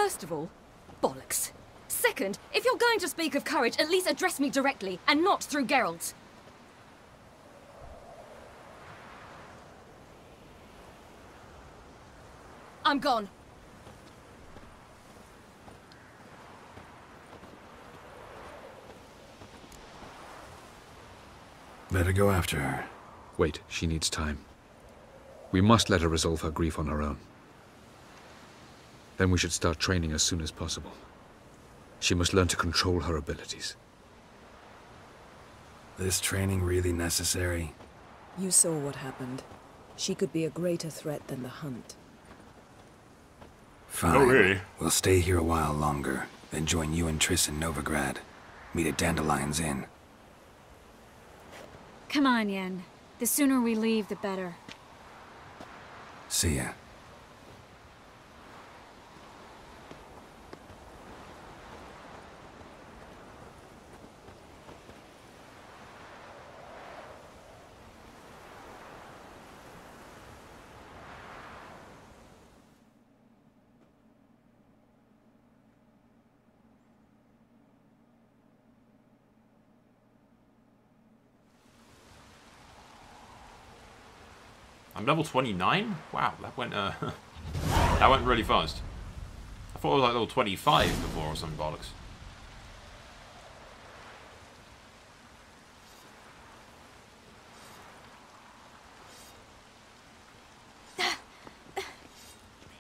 First of all, bollocks. Second, if you're going to speak of courage, at least address me directly, and not through Geralt. I'm gone. Better go after her. Wait, she needs time. We must let her resolve her grief on her own. Then we should start training as soon as possible. She must learn to control her abilities. This training really necessary? You saw what happened. She could be a greater threat than the hunt. Fine. Oh, really? We'll stay here a while longer, then join you and Triss in Novigrad. Meet at Dandelion's Inn. Come on, Yen. The sooner we leave, the better. See ya. I'm level 29? Wow, that went that went really fast. I thought it was like level 25 before or some bollocks.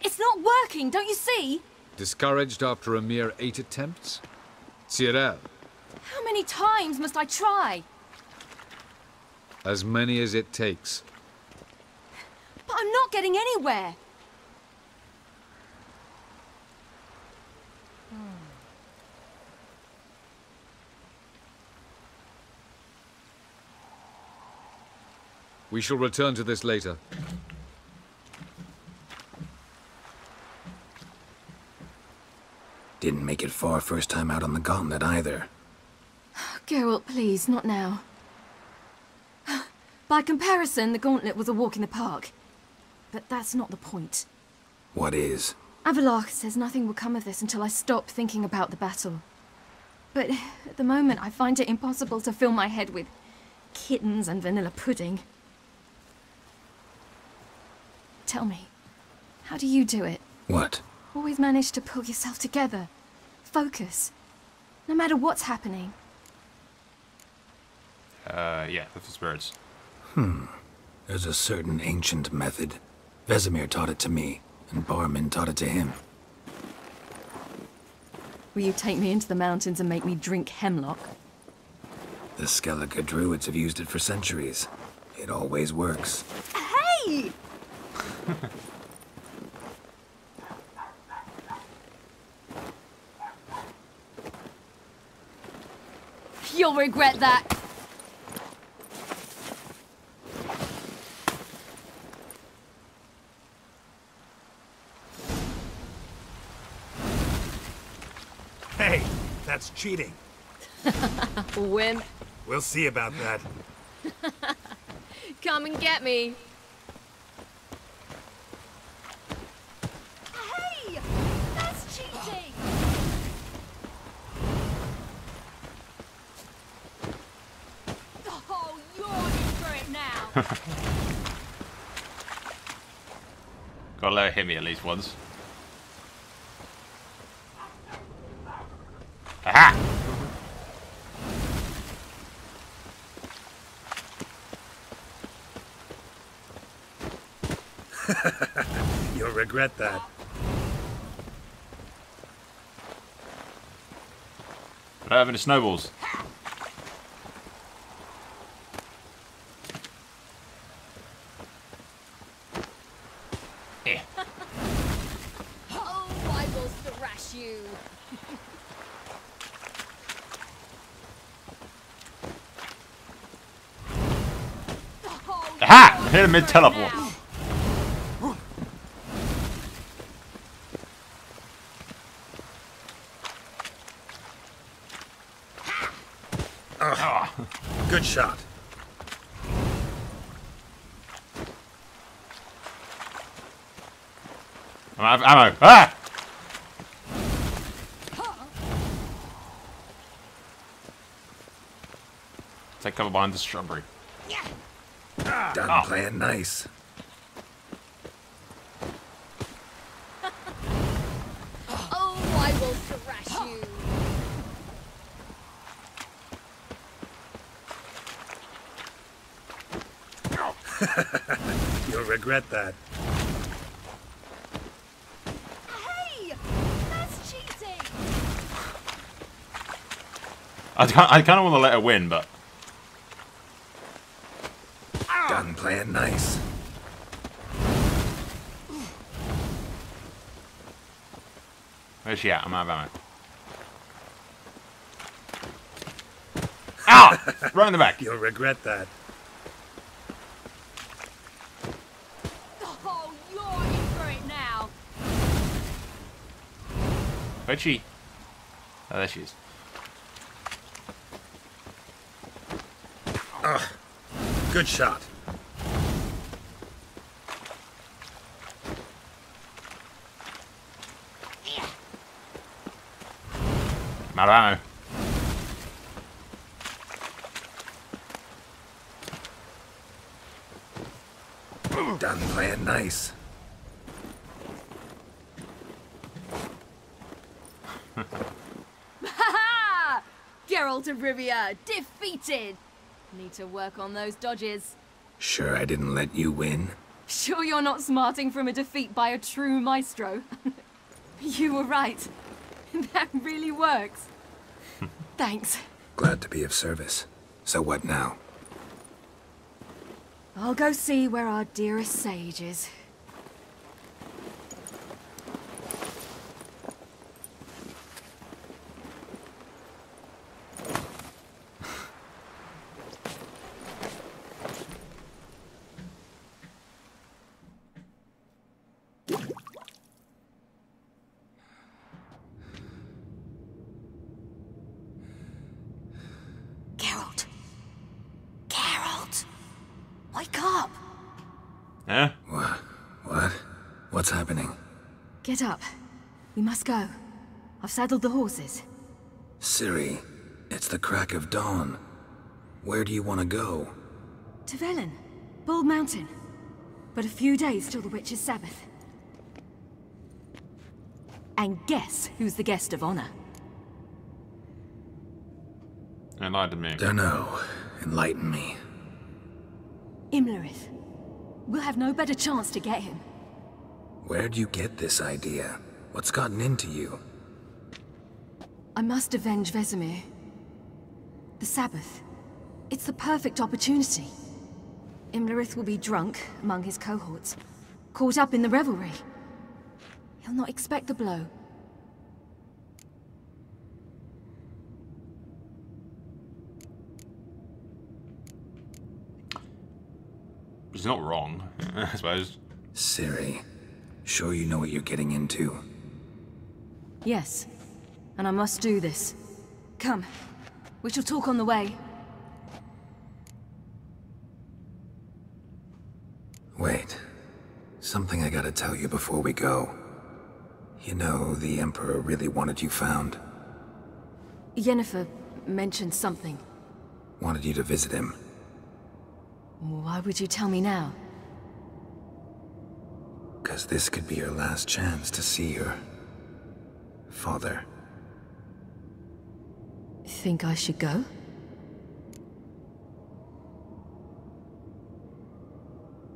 It's not working, don't you see? Discouraged after a mere 8 attempts? Cyril, How many times must I try? as many as it takes. But I'm not getting anywhere. We shall return to this later. Didn't make it far first time out on the gauntlet either. Geralt, please, not now. By comparison, the gauntlet was a walk in the park. But that's not the point. What is? Avallac'h says nothing will come of this until I stop thinking about the battle. But at the moment, I find it impossible to fill my head with kittens and vanilla pudding. Tell me, how do you do it? What? Always manage to pull yourself together. Focus. No matter what's happening. Yeah, that's the spirits. There's a certain ancient method. Vesemir taught it to me, and Barman taught it to him. Will you take me into the mountains and make me drink hemlock? The Skellige druids have used it for centuries. It always works. Hey! You'll regret that. Hey, that's cheating. Wimp. We'll see about that. Come and get me. Hey! That's cheating! Oh, you're in for it now. Gotta let her hit me at least once. Aha! You'll regret that. I don't have any snowballs. Eh. Oh, I will thrash you. Aha! Hit him mid-teleport. Good shot. I'm out of ammo. Ah! Take cover behind the shrubbery. Done playing nice. Oh, I will thrash you. You'll regret that. Hey! That's cheating! I kind of want to let her win, but... Done playing nice. Where's she at? I'm out of ammo. Ah! Right in the back. You'll regret that. Oh, you're in for it now. Where'd she? Oh, there she is. Good shot. I'm out of ammo. Done playing nice. Ha! Geralt of Rivia, defeated! Need to work on those dodges. Sure I didn't let you win? Sure you're not smarting from a defeat by a true maestro? You were right. That really works. Thanks. Glad to be of service. So what now? I'll go see where our dearest sage is. Geralt. Geralt. Wake up. Yeah? What? What's happening? Get up. We must go. I've saddled the horses. Ciri, it's the crack of dawn. Where do you want to go? To Velen. Bald Mountain. But a few days till the Witch's Sabbath. And guess who's the guest of honor? It lied to me. Dunno. Enlighten me. Imlerith. We'll have no better chance to get him. Where'd you get this idea? What's gotten into you? I must avenge Vesemir. The Sabbath. It's the perfect opportunity. Imlerith will be drunk among his cohorts, caught up in the revelry. He'll not expect the blow. He's not wrong, I suppose. Ciri, sure you know what you're getting into? Yes, and I must do this. Come, we shall talk on the way. Wait. Something I gotta tell you before we go. You know, the Emperor really wanted you found. Yennefer mentioned something. Wanted you to visit him. Why would you tell me now? 'Cause this could be your last chance to see your... father. Think I should go?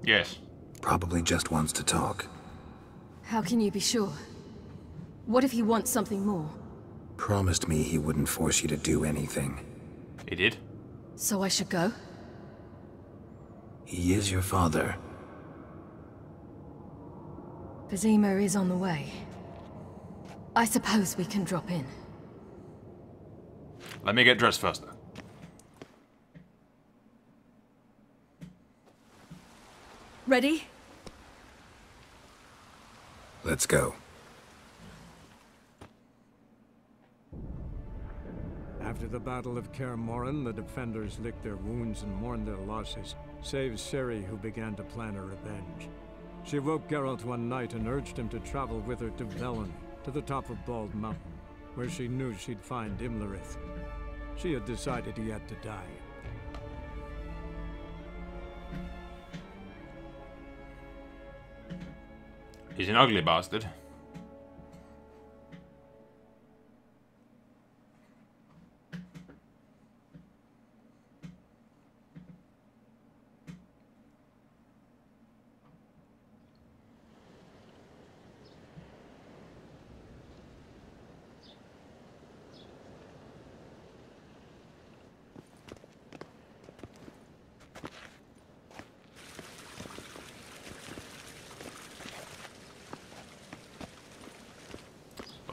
Yes. Probably just wants to talk. How can you be sure? What if he wants something more? Promised me he wouldn't force you to do anything. He did? So I should go? He is your father. Vesemir is on the way. I suppose we can drop in. Let me get dressed first, though. Ready? Let's go. After the Battle of Kaer Morhen, the defenders licked their wounds and mourned their losses, save Ciri, who began to plan her revenge. She woke Geralt one night and urged him to travel with her to Velen, to the top of Bald Mountain, where she knew she'd find Imlerith. She had decided he had to die. He's an ugly bastard.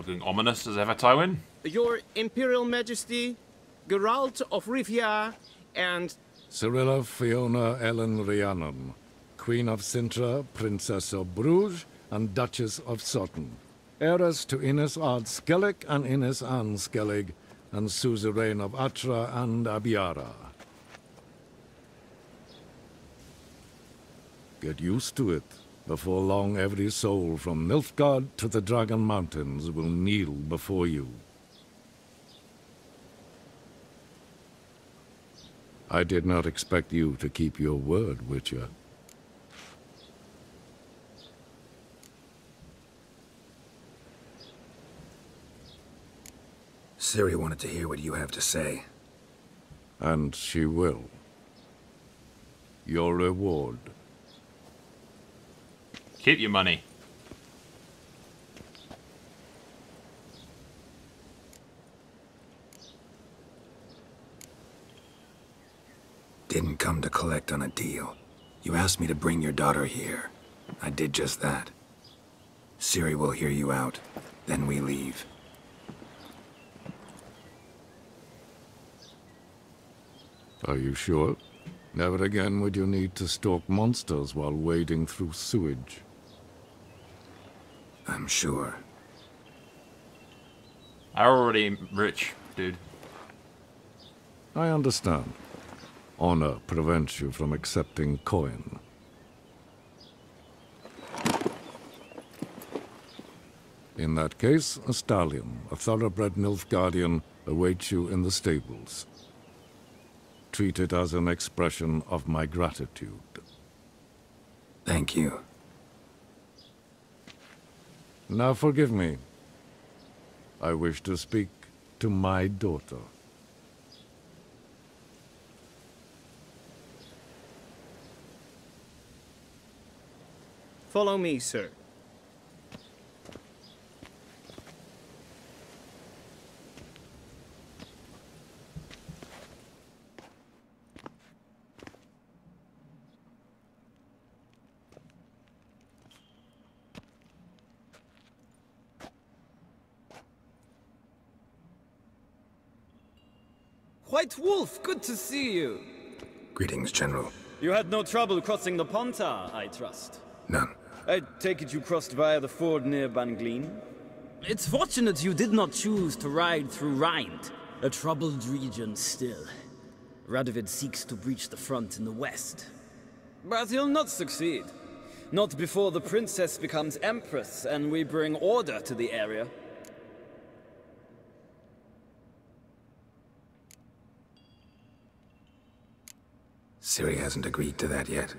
Looking ominous as ever, Tywin. Your Imperial Majesty, Geralt of Rivia, and Cyrilla Fiona Ellen Rhiannon, Queen of Sintra, Princess of Bruges, and Duchess of Sutton, heiress to Innes Ard Skellig and Innes Anne Skellig, and suzerain of Atra and Abiara. Get used to it. Before long, every soul from Nilfgaard to the Dragon Mountains will kneel before you. I did not expect you to keep your word, Witcher. Ciri wanted to hear what you have to say. And she will. Your reward. Keep your money. Didn't come to collect on a deal. You asked me to bring your daughter here. I did just that. Ciri will hear you out. Then we leave. Are you sure? Never again would you need to stalk monsters while wading through sewage. I'm sure. I'm already rich, dude. I understand. Honor prevents you from accepting coin. In that case, a stallion, a thoroughbred Nilfgaardian, awaits you in the stables. Treat it as an expression of my gratitude. Thank you. Now forgive me. I wish to speak to my daughter. follow me, sir. White Wolf, good to see you. Greetings, General. You had no trouble crossing the Pontar, I trust. None. I take it you crossed via the ford near Banglin? It's fortunate you did not choose to ride through Rind, a troubled region still. Radovid seeks to breach the front in the west. But he'll not succeed. Not before the princess becomes empress and we bring order to the area. Ciri hasn't agreed to that yet.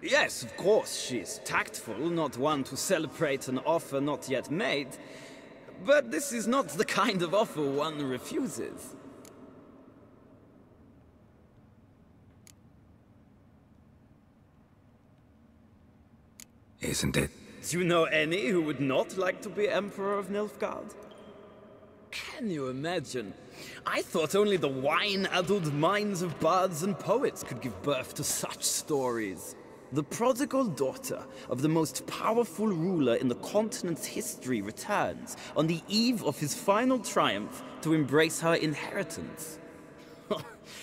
Yes, of course, she's tactful, not one to celebrate an offer not yet made. But this is not the kind of offer one refuses. Isn't it? Do you know any who would not like to be Emperor of Nilfgaard? Can you imagine? I thought only the wine-addled minds of bards and poets could give birth to such stories. The prodigal daughter of the most powerful ruler in the continent's history returns on the eve of his final triumph to embrace her inheritance.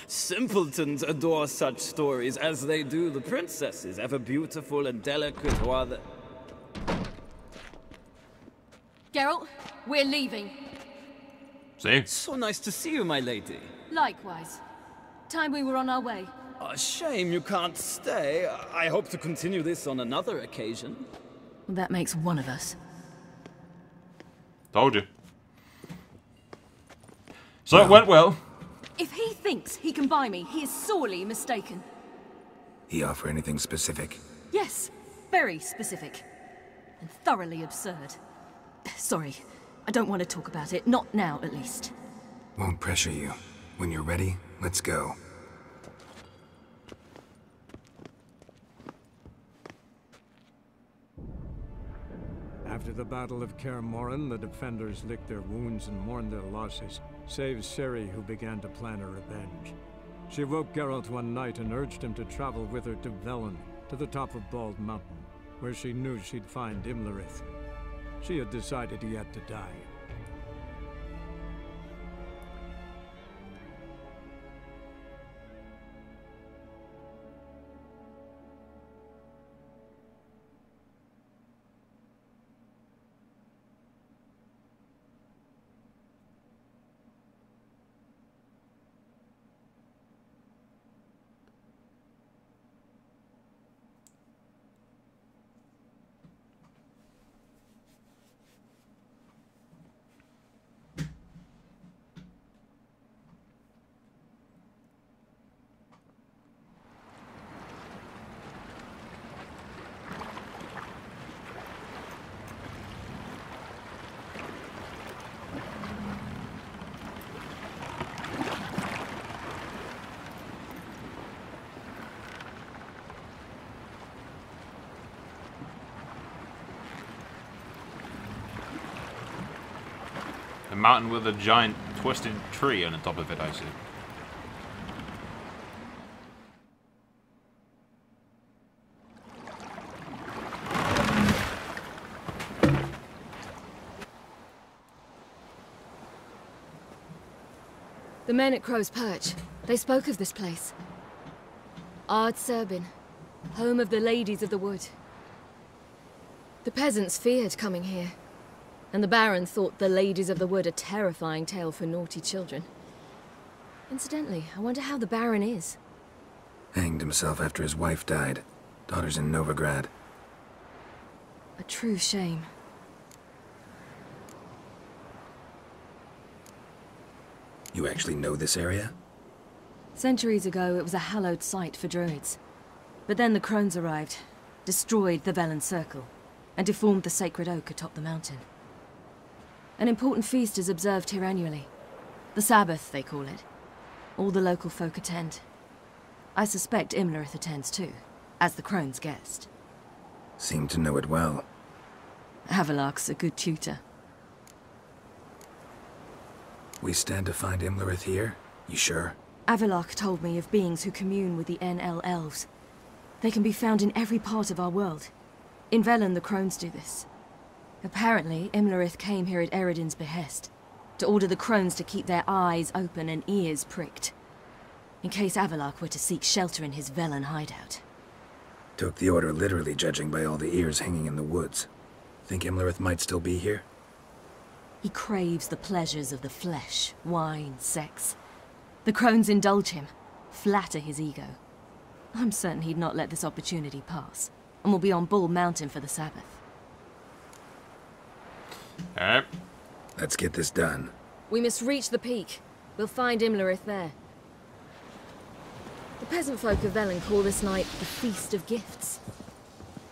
Simpletons adore such stories as they do the princesses, ever beautiful and delicate while the... Geralt, we're leaving. See? So nice to see you, my lady. Likewise. Time we were on our way. A shame you can't stay. I hope to continue this on another occasion. That makes one of us. Told you. So it went well. If he thinks he can buy me, he is sorely mistaken. He offer anything specific? Yes, very specific. and thoroughly absurd. Sorry, I don't want to talk about it. Not now, at least. Won't pressure you. When you're ready, let's go. After the Battle of Kaer Morhen, the defenders licked their wounds and mourned their losses, save Ciri, who began to plan her revenge. She woke Geralt one night and urged him to travel with her to Velen, to the top of Bald Mountain, where she knew she'd find Imlerith. She had decided he had to die. A mountain with a giant twisted tree on the top of it, I see. The men at Crow's Perch, they spoke of this place. Ard Serbin, home of the Ladies of the Wood. The peasants feared coming here, and the Baron thought the Ladies of the Wood a terrifying tale for naughty children. Incidentally, I wonder how the Baron is. Hanged himself after his wife died. Daughter's in Novigrad. A true shame. You actually know this area? Centuries ago, it was a hallowed site for druids. But then the crones arrived, destroyed the Velen Circle, and deformed the sacred oak atop the mountain. An important feast is observed here annually. The Sabbath, they call it. All the local folk attend. I suspect Imlerith attends too, as the crone's guest. Seem to know it well. Havelark's a good tutor. We stand to find Imlerith here? You sure? Avilark told me of beings who commune with the NL elves. They can be found in every part of our world. In Velen, the crones do this. Apparently, Imlerith came here at Eredin's behest, to order the crones to keep their eyes open and ears pricked, in case Avilark were to seek shelter in his Velen hideout. Took the order literally, judging by all the ears hanging in the woods. Think Imlerith might still be here? He craves the pleasures of the flesh, wine, sex. The crones indulge him, flatter his ego. I'm certain he'd not let this opportunity pass, and will be on Bull Mountain for the Sabbath. Alright. Let's get this done. We must reach the peak. We'll find Imlerith there. The peasant folk of Velen call this night the Feast of Gifts.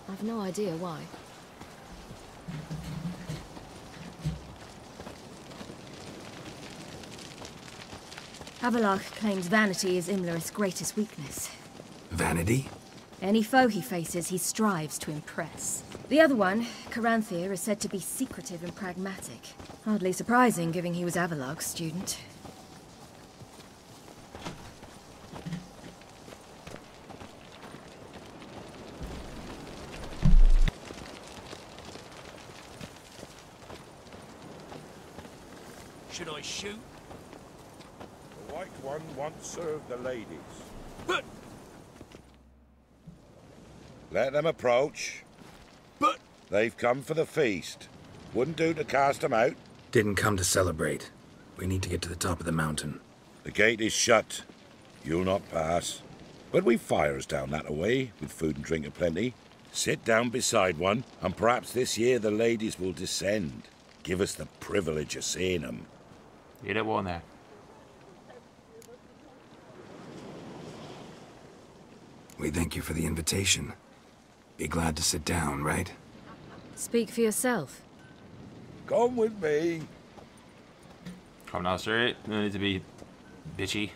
I've no idea why. Havelark claims vanity is Imlerith's greatest weakness. Vanity? Any foe he faces, he strives to impress. The other one, Caranthir, is said to be secretive and pragmatic. Hardly surprising, given he was Avilark's student. Should I shoot? The White One once served the ladies. But... Let them approach. But... They've come for the feast. Wouldn't do to cast them out. Didn't come to celebrate. We need to get to the top of the mountain. The gate is shut. You'll not pass. But we've fires down that way, with food and drink aplenty. Sit down beside one, and perhaps this year the ladies will descend. Give us the privilege of seeing them. You don't want that. We thank you for the invitation. Be glad to sit down, right? Speak for yourself. Come with me. Come now, sir. No need to be bitchy.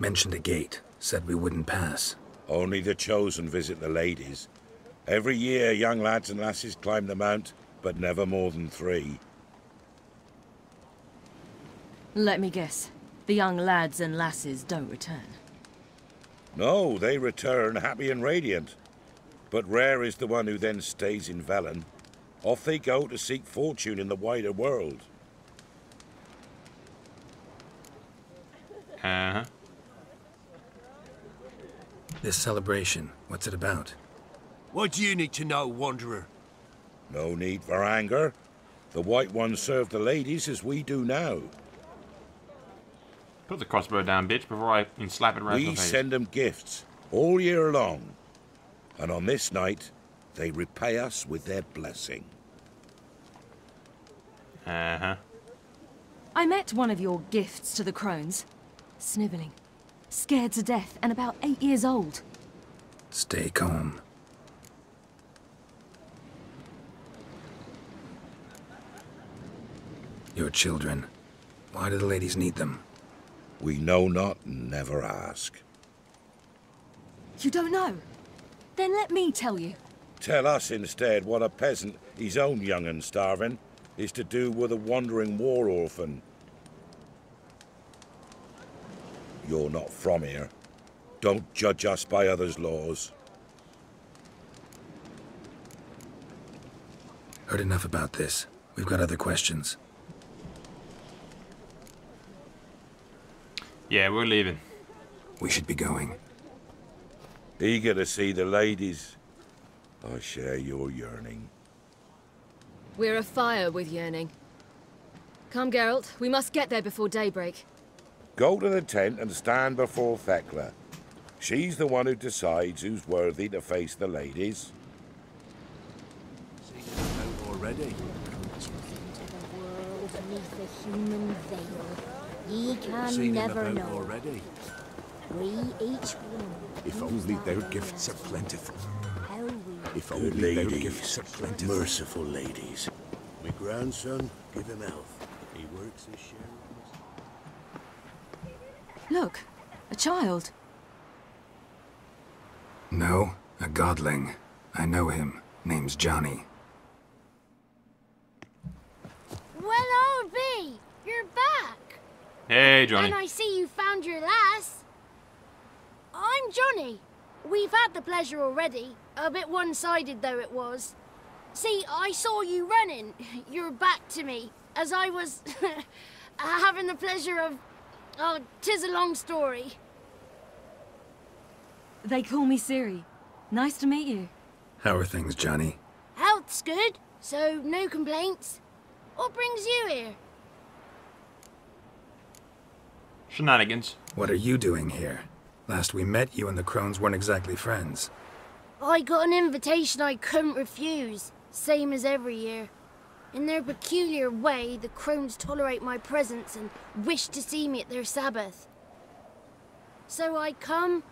Mentioned a gate. Said we wouldn't pass. Only the chosen visit the ladies. Every year, young lads and lasses climb the mount, but never more than 3. Let me guess. The young lads and lasses don't return. No, they return happy and radiant. But rare is the one who then stays in Velen. Off they go to seek fortune in the wider world. Uh-huh. This celebration, what's it about? What do you need to know, Wanderer? No need for anger. The White Ones serve the ladies as we do now. Put the crossbow down, bitch, before I can slap it right in We the face. send them gifts all year long. And on this night, they repay us with their blessing. Uh-huh. I met one of your gifts to the crones. Snivelling. Scared to death and about 8 years old. Stay calm. Your children. Why do the ladies need them? We know not and never ask. You don't know? Then let me tell you. Tell us instead what a peasant, his own young and starving, is to do with a wandering war orphan. You're not from here. Don't judge us by others' laws. Heard enough about this. We've got other questions. Yeah, we're leaving. We should be going. Eager to see the ladies. I share your yearning. We're afire with yearning. Come, Geralt. We must get there before daybreak. Go to the tent and stand before Thekla. She's the one who decides who's worthy to face the ladies. Seen it out already. World beneath a human veil. Ye can Seen never him know. about already. We each one. If only their gifts are plentiful. How we If Good only their ladies, gifts are plentiful. merciful ladies. My grandson, give him health. He works his share. Look, a child. No, a godling. I know him. Name's Johnny. Well, old B, you're back. Hey, Johnny. And I see you found your lass. I'm Johnny. We've had the pleasure already. A bit one-sided though it was. See, I saw you running. Your back to me as I was having the pleasure of. Oh, 'tis a long story. They call me Ciri. Nice to meet you. How are things, Johnny? Health's good, so no complaints. What brings you here? Shenanigans. What are you doing here? Last we met, you and the crones weren't exactly friends. I got an invitation I couldn't refuse, same as every year. In their peculiar way, the crones tolerate my presence and wish to see me at their Sabbath. So I come,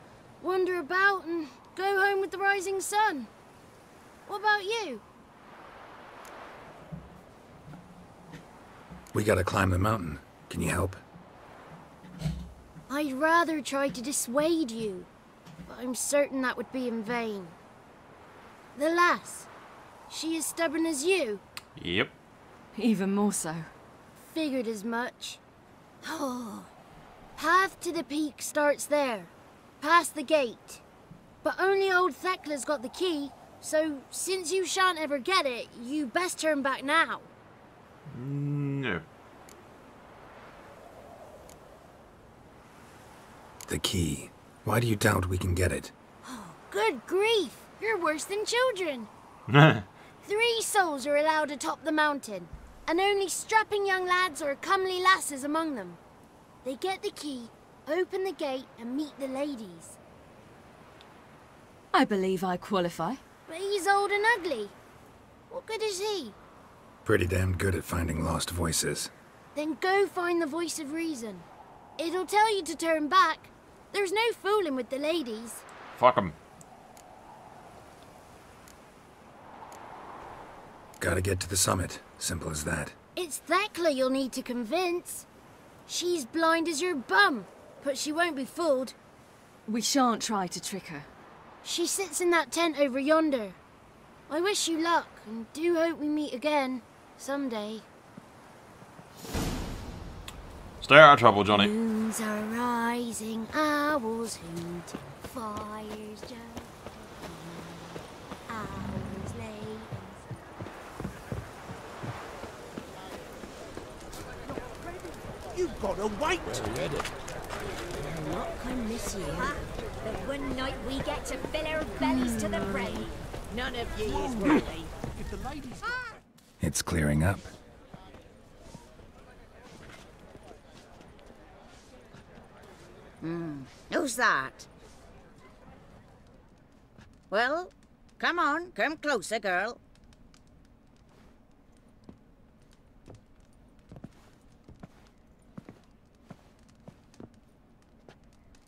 wander about, and go home with the rising sun. What about you? We gotta climb the mountain. Can you help? I'd rather try to dissuade you, but I'm certain that would be in vain. The lass, she is stubborn as you. Yep. Even more so. Figured as much. Oh, path to the peak starts there, past the gate. But only old Thekla's got the key, so since you shan't ever get it, you best turn back now. No. The key. Why do you doubt we can get it? Good grief, you're worse than children. 3 souls are allowed atop the mountain, and only strapping young lads or comely lasses among them. They get the key, open the gate, and meet the ladies. I believe I qualify. But he's old and ugly. What good is he? Pretty damn good at finding lost voices. Then go find the voice of reason. It'll tell you to turn back. There's no fooling with the ladies. Fuck 'em. Gotta get to the summit. Simple as that. It's Thekla you'll need to convince. She's blind as your bum, but she won't be fooled. We shan't try to trick her. She sits in that tent over yonder. I wish you luck, and do hope we meet again, someday. Stay out of trouble, Johnny. Moons are rising, owls hooting, fires just hours late. You've got to wait. Not come this year. The one night we get to fill our bellies to the brim. None of ye is worthy. If the ladies... It's clearing up. Who's that? Well, come on, come closer, girl.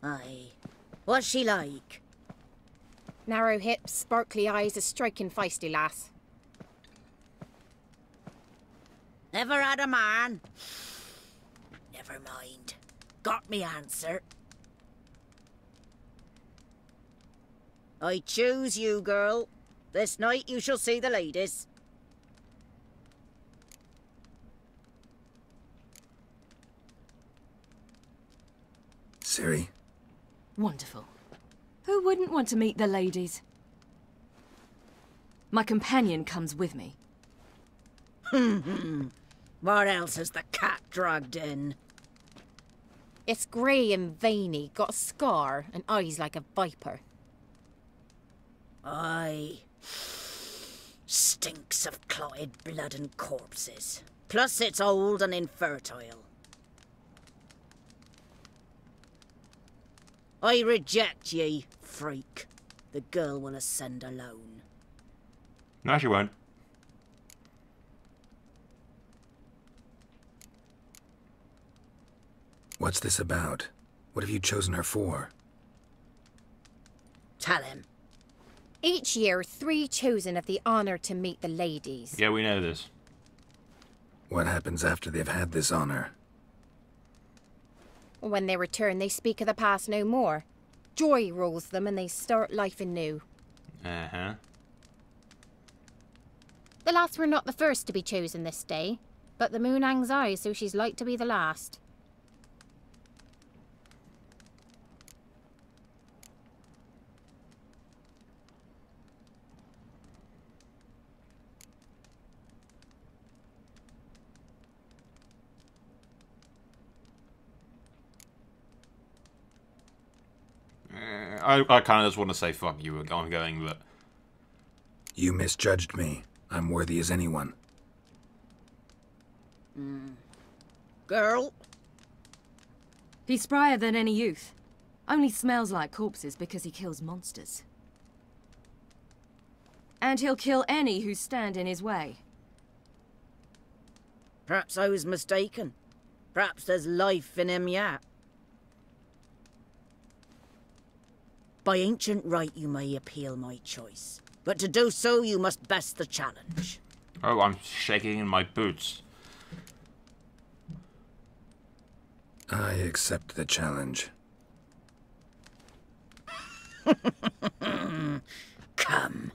Aye. What's she like? Narrow hips, sparkly eyes, a striking feisty lass. Never had a man? Never mind. Got me answer. I choose you, girl. This night you shall see the ladies. Ciri? Wonderful. Who wouldn't want to meet the ladies? My companion comes with me. What else has the cat dragged in? It's grey and veiny, got a scar, and eyes like a viper. Aye. Stinks of clotted blood and corpses. Plus it's old and infertile. I reject ye, freak. The girl will ascend alone. No, she won't. What's this about? What have you chosen her for? Tell him. Each year, 3 chosen have the honour to meet the ladies. Yeah, we know this. What happens after they've had this honor? When they return, they speak of the past no more. Joy rules them and they start life anew. Uh-huh. The lass were not the first to be chosen this day, but the moon hangs high, so she's like to be the last. I kind of just want to say fuck you ongoing, but... You misjudged me. I'm worthy as anyone. Girl? He's sprier than any youth. Only smells like corpses because he kills monsters. And he'll kill any who stand in his way. Perhaps I was mistaken. Perhaps there's life in him yet. By ancient right you may appeal my choice, but to do so you must best the challenge. Oh, I'm shaking in my boots. I accept the challenge. Come.